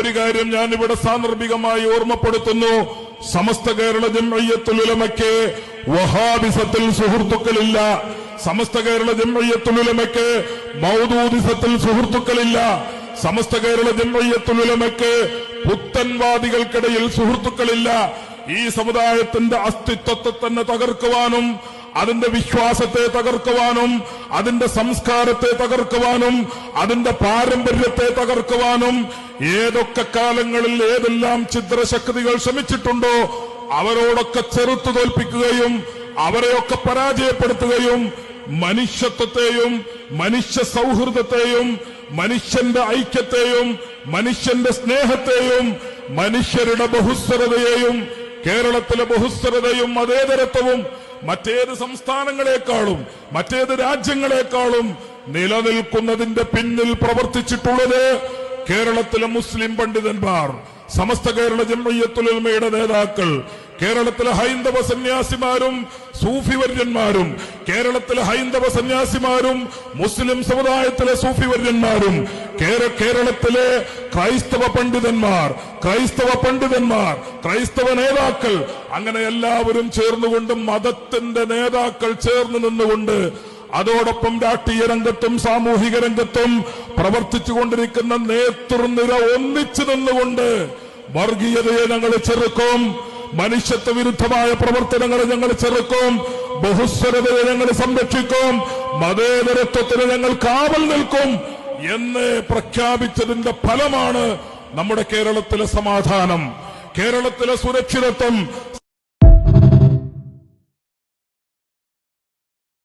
ഒരു കാര്യം ഞാൻ ഇവിടെ സാന്ദർഭികമായി ഓർമ്മപ്പെടുത്തുന്നു. സമസ്ത കേരള ജംഇയ്യത്തുൽ ഉലമയ്ക്ക് വഹാബിസത്തിൽ സുഹൃത്തുക്കളില്ല. സമസ്ത കേരള ജംഇയ്യത്തുൽ ഉലമയ്ക്ക് മൗദൂദിസത്തിൽ സുഹൃത്തുക്കളില്ല. സമസ്ത കേരള ജംഇയ്യത്തുൽ ഉലമയ്ക്ക് പുത്തൻവാദികൾക്കിടയിൽ സുഹൃത്തുക്കളില്ല. ഈ സമുദായത്തിന്റെ അസ്തിത്വത്തെ തന്നെ തകർക്കുവാനും അതിന്റെ വിശ്വാസത്തെ തകർക്കുവാനും അതിന്റെ സംസ്കാരത്തെ തകർക്കുവാനും അതിന്റെ പാരമ്പര്യത്തെ തകർക്കുവാനും ഏതൊക്കെ കാലങ്ങളിൽ ഏതെല്ലാം ഛിദ്രശക്തികൾ ശ്രമിച്ചിട്ടുണ്ടോ അവരോടൊക്കെ ചെറുത്തു തോൽപ്പിക്കുകയും അവരെയൊക്കെ പരാജയപ്പെടുത്തുകയും മനുഷ്യത്വത്തെയും മനുഷ്യ സൗഹൃദത്തെയും മനുഷ്യന്റെ ഐക്യത്തെയും മനുഷ്യന്റെ സ്നേഹത്തെയും മനുഷ്യരുടെ ബഹുസ്വരതയെയും കേരളത്തിലെ ബഹുസ്വരതയും മതേതരത്വവും മറ്റേത് സംസ്ഥാനങ്ങളെക്കാളും മറ്റേത് രാജ്യങ്ങളെക്കാളും നിലനിൽക്കുന്നതിന്റെ പിന്നിൽ പ്രവർത്തിച്ചിട്ടുള്ളത് കേരളത്തിലെ മുസ്ലിം പണ്ഡിതന്മാർ, സമസ്ത കേരള ജംഇയ്യത്തുൽ ഉലമയുടെ നേതാക്കൾ, കേരളത്തിലെ ഹൈന്ദവ സന്യാസിമാരും സൂഫിവര്യന്മാരും, കേരളത്തിലെ ഹൈന്ദവ സന്യാസിമാരും മുസ്ലിം സമുദായത്തിലെ സൂഫിവര്യന്മാരും, കേരളത്തിലെ ക്രൈസ്തവ പണ്ഡിതന്മാർ, ക്രൈസ്തവ നേതാക്കൾ, അങ്ങനെ എല്ലാവരും ചേർന്നുകൊണ്ട് മതത്തിന്റെ നേതാക്കൾ ചേർന്ന് നിന്നുകൊണ്ട് അതോടൊപ്പം രാഷ്ട്രീയ രംഗത്തും സാമൂഹിക രംഗത്തും പ്രവർത്തിച്ചുകൊണ്ടിരിക്കുന്ന നേതൃനിര ഒന്നിച്ചു നിന്നുകൊണ്ട് വർഗീയതയെ ഞങ്ങൾ ചെറുക്കും, മനുഷ്യത്വ വിരുദ്ധമായ പ്രവർത്തനങ്ങളെ ഞങ്ങൾ ചെറുക്കും, ബഹുസ്വരതയെ ഞങ്ങൾ സംരക്ഷിക്കും, മതേതരത്വത്തിന് ഞങ്ങൾ കാവൽ നിൽക്കും എന്ന് പ്രഖ്യാപിച്ചതിന്റെ ഫലമാണ് നമ്മുടെ കേരളത്തിലെ സമാധാനം, കേരളത്തിലെ സുരക്ഷിതത്വം,